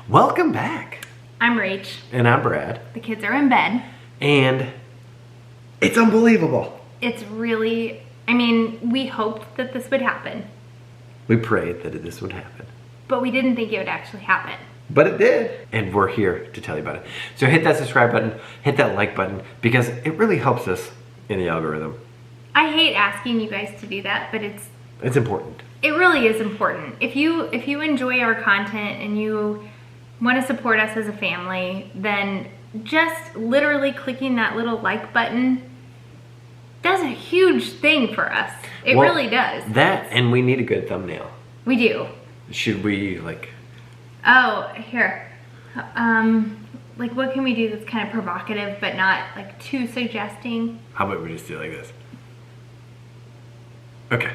Welcome back. I'm Rach. And I'm Brad. The kids are in bed. And it's unbelievable. It's really, we hoped that this would happen. We prayed that this would happen. But we didn't think it would actually happen. But it did. And we're here to tell you about it. So hit that subscribe button, hit that like button, because it really helps us in the algorithm. I hate asking you guys to do that, but It's important. it really is important. If you enjoy our content and you want to support us as a family, then just literally clicking that little like button does a huge thing for us. It really does. That, and we need a good thumbnail. We do. Should we, Oh, here. What can we do that's kind of provocative but not too suggesting? how about we just do it like this? Okay.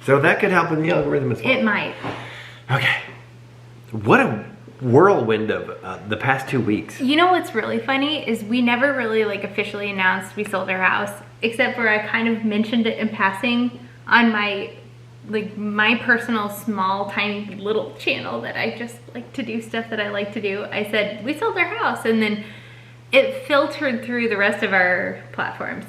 So that could help in the algorithm as well. It might. Okay. What a whirlwind of the past 2 weeks. You know what's really funny is we never really officially announced we sold our house, except for I kind of mentioned it in passing on my personal small tiny little channel that I just like to do stuff that I like to do. I said we sold our house, and then it filtered through the rest of our platforms.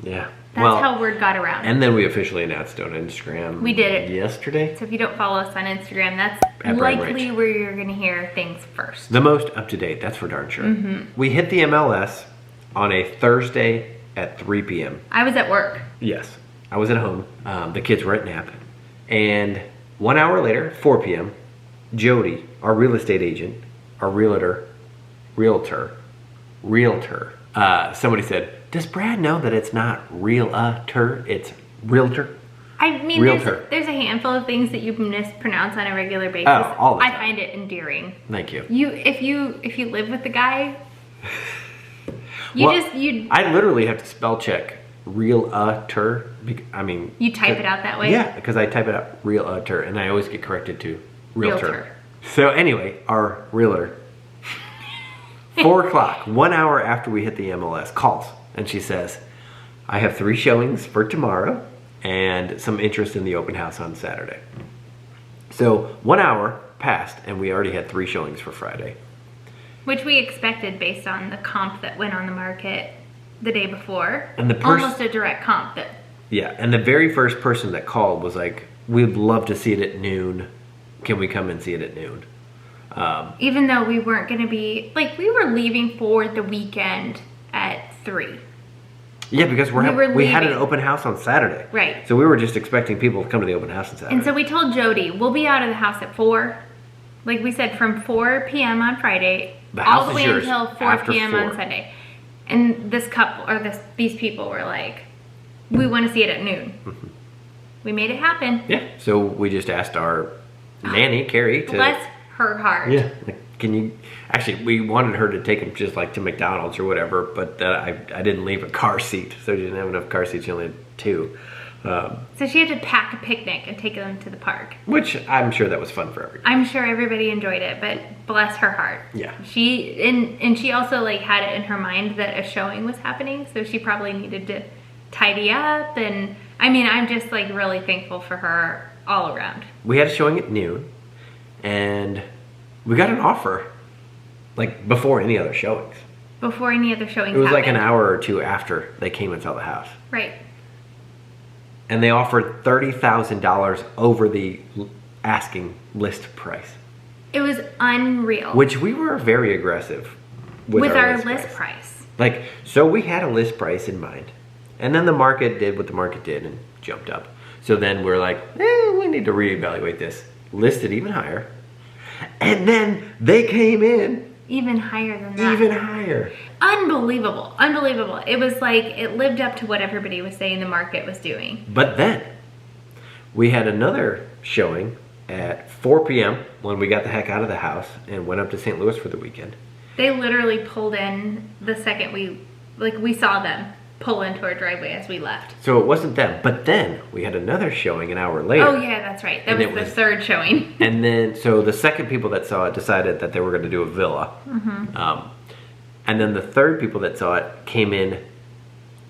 Yeah. That's how word got around. And then we officially announced it on Instagram. We did it yesterday. So if you don't follow us on Instagram, that's At Brad likely Rach. where you're gonna hear things first. The most up to date, that's for darn sure. We hit the MLS on a Thursday at 3 p.m. I was at work. Yes, I was at home. The kids were at nap. And 1 hour later, 4 p.m., Jody, our real estate agent, our realtor, somebody said, does Brad know that it's not realtor, it's realtor? Realtor. There's a handful of things that you mispronounce on a regular basis. Oh, all the I time. find it endearing. Thank you. If you live with the guy, I literally have to spell check realtor. You type it out that way? Yeah, because I type it out realtor, and I always get corrected to realtor. So anyway, our realtor, 4 o'clock, 1 hour after we hit the MLS, calls, and she says, I have 3 showings for tomorrow and some interest in the open house on Saturday. So 1 hour passed, and we already had 3 showings for Friday. Which we expected based on the comp that went on the market the day before. And almost a direct comp. Yeah, and the very first person that called was like, we'd love to see it at noon. Can we come and see it at noon? Even though we weren't going to be, we were leaving for the weekend at 3. Yeah, because we had an open house on Saturday. Right. So we were just expecting people to come to the open house on Saturday. And so we told Jody, we'll be out of the house at 4. Like we said, from 4 p.m. on Friday, all the way until 4 p.m. on Sunday. And this couple, or these people were like, we want to see it at noon. We made it happen. Yeah, so we just asked our nanny, Carrie, to... Bless her heart. Yeah, can you... Actually, we wanted her to take him just to McDonald's or whatever, but I didn't leave a car seat, so she didn't have enough car seats. She only had 2. So she had to pack a picnic and take them to the park. Which I'm sure that was fun for everybody. I'm sure everybody enjoyed it, but bless her heart. Yeah. And she also had it in her mind that a showing was happening, so she probably needed to tidy up. And I'm just really thankful for her all around. We had a showing at noon, and we got an offer before any other showings. Before any other showings It was happened. an hour or 2 after they came and saw the house. Right. And they offered $30,000 over the asking list price. It was unreal. Which we were very aggressive with our list price. So we had a list price in mind. And then the market did what the market did and jumped up. So then we're we need to reevaluate this. Listed even higher. And then they came in. Even higher than that. Even higher. Unbelievable. Unbelievable. It was it lived up to what everybody was saying the market was doing. But then we had another showing at 4 p.m. when we got the heck out of the house and went up to St. Louis for the weekend. They literally pulled in the second we saw them pull into our driveway as we left. So it wasn't them. But then we had another showing an hour later. Oh yeah, that's right. That was the third showing. And then, so the second people that saw it decided that they were going to do a villa. And then the third people that saw it came in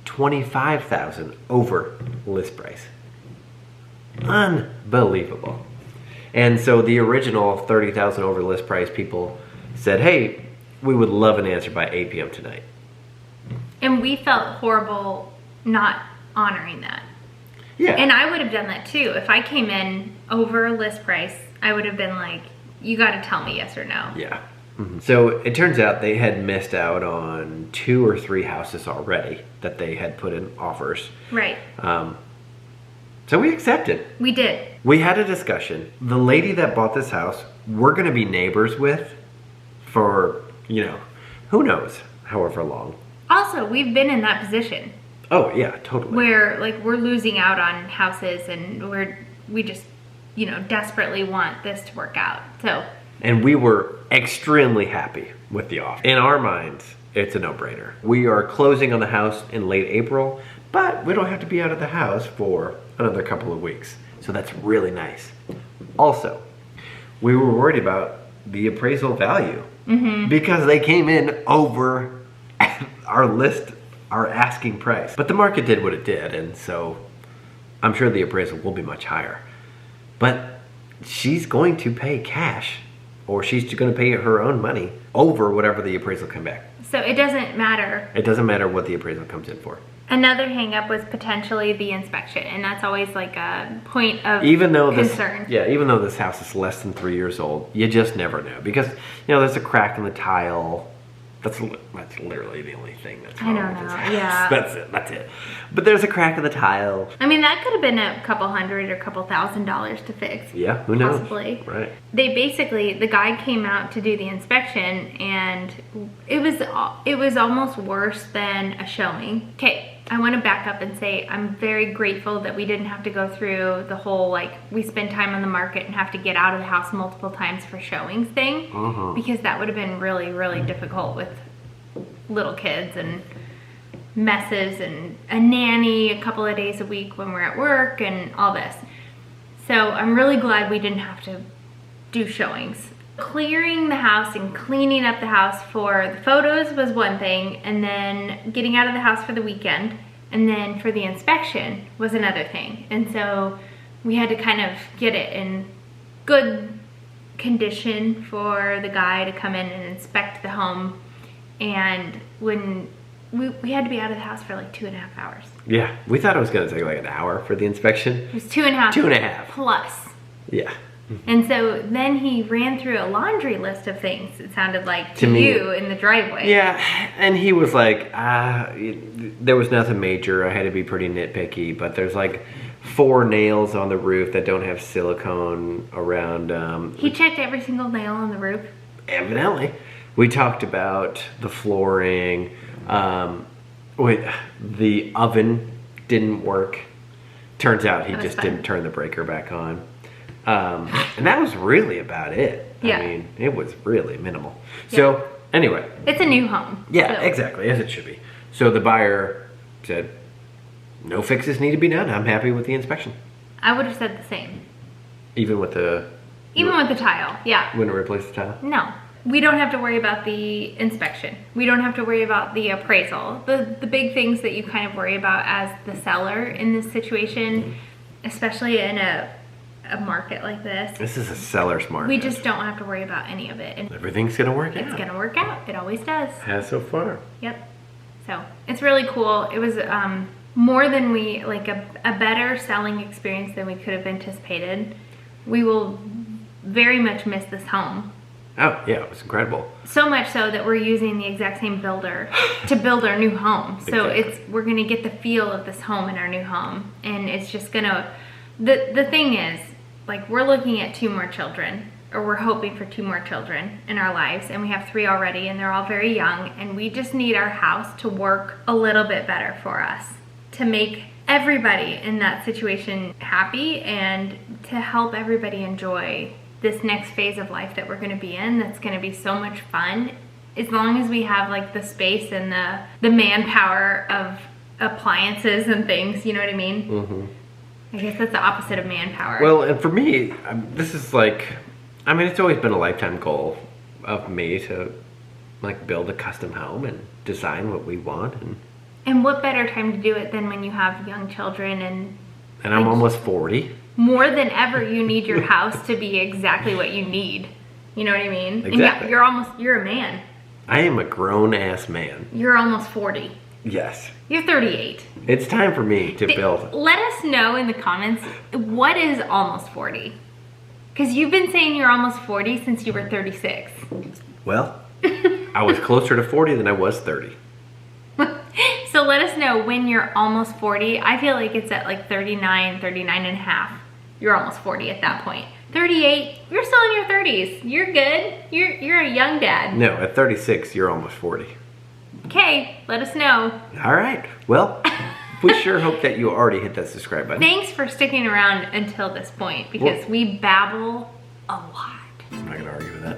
$25,000 over list price. Unbelievable. And so the original 30,000 over list price people said, hey, we would love an answer by 8 p.m. tonight. And we felt horrible not honoring that. Yeah. And I would have done that too. If I came in over list price, I would have been like, you got to tell me yes or no. Yeah. Mm-hmm. So it turns out they had missed out on 2 or 3 houses already that they had put in offers. Right. So we accepted. We did. We had a discussion. The lady that bought this house, we're going to be neighbors with for, who knows, however long. Also, we've been in that position. Oh, yeah, totally. Where, like, we're losing out on houses and we just, desperately want this to work out. So. And we were extremely happy with the offer. In our minds, it's a no-brainer. We are closing on the house in late April, but we don't have to be out of the house for another couple of weeks. So that's really nice. Also, we were worried about the appraisal value because they came in over our asking price. But the market did what it did, and so I'm sure the appraisal will be much higher. But she's going to pay cash, or she's going to pay her own money over whatever the appraisal come back. So it doesn't matter. It doesn't matter what the appraisal comes in for. Another hang-up was potentially the inspection, and that's always like a point of concern. Even though this house is less than 3 years old, you just never know. Because, there's a crack in the tile. That's literally the only thing that's wrong with this house. Yeah. That's it. But there's a crack in the tile. I mean, that could have been a couple $100 or couple $1,000 to fix. Yeah, who knows? Possibly. Right. The guy came out to do the inspection, and it was almost worse than a showing. Okay, I want to back up and say I'm very grateful that we didn't have to go through the whole, we spend time on the market and have to get out of the house multiple times for showings thing, because that would have been really, really difficult with little kids and messes and a nanny a couple of days a week when we're at work and all this. So I'm really glad we didn't have to do showings. Clearing the house and cleaning up the house for the photos was one thing, and then getting out of the house for the weekend, and then for the inspection was another thing. And so we had to kind of get it in good condition for the guy to come in and inspect the home. And when we had to be out of the house for 2.5 hours. Yeah, we thought it was going to take an hour for the inspection. It was 2.5. 2.5. Plus. Yeah. And so then he ran through a laundry list of things, it sounded like, to you in the driveway. Yeah, and he was like, there was nothing major. I had to be pretty nitpicky, but there's 4 nails on the roof that don't have silicone around. He checked every single nail on the roof? Evidently. We talked about the flooring. The oven didn't work. Turns out he just didn't turn the breaker back on. And that was really about it. Yeah. I mean, it was really minimal. Yeah. So, anyway. It's a new home. Yeah, exactly, as it should be. So the buyer said, no fixes need to be done. I'm happy with the inspection. I would have said the same. Even with the tile, yeah. You wouldn't replace the tile? No. We don't have to worry about the inspection. We don't have to worry about the appraisal. The big things that you kind of worry about as the seller in this situation, especially in a market like this. This is a seller's market. We just don't have to worry about any of it. And everything's going to work out. It's going to work out. It always does. Has so far. Yep. So it's really cool. It was more than a better selling experience than we could have anticipated. We will very much miss this home. Oh, yeah, it was incredible. So much so that we're using the exact same builder to build our new home. So Exactly. we're going to get the feel of this home in our new home. And it's just going to, the thing is, we're looking at 2 more children, or we're hoping for 2 more children in our lives. And we have 3 already, and they're all very young. And we just need our house to work a little bit better for us, to make everybody in that situation happy and to help everybody enjoy this next phase of life that we're going to be in. That's going to be so much fun, as long as we have the space and the manpower of appliances and things, you know what I mean? Mm-hmm. I guess that's the opposite of manpower. Well, and for me, this is it's always been a lifetime goal of me to build a custom home and design what we want. And what better time to do it than when you have young children and I'm almost 40. more than ever, you need your house to be exactly what you need. You know what I mean? Exactly. And you're a man. I am a grown-ass man. You're almost 40. Yes. You're 38. It's time for me to build. Let us know in the comments, what is almost 40? Because you've been saying you're almost 40 since you were 36. Well, I was closer to 40 than I was 30. So let us know when you're almost 40. I feel like it's at like 39, 39 and a half. You're almost 40 at that point. 38, you're still in your 30s. You're good. You're a young dad. No, at 36, you're almost 40. Okay, let us know. All right. Well, we sure hope that you already hit that subscribe button. Thanks for sticking around until this point because we babble a lot. I'm not going to argue with that.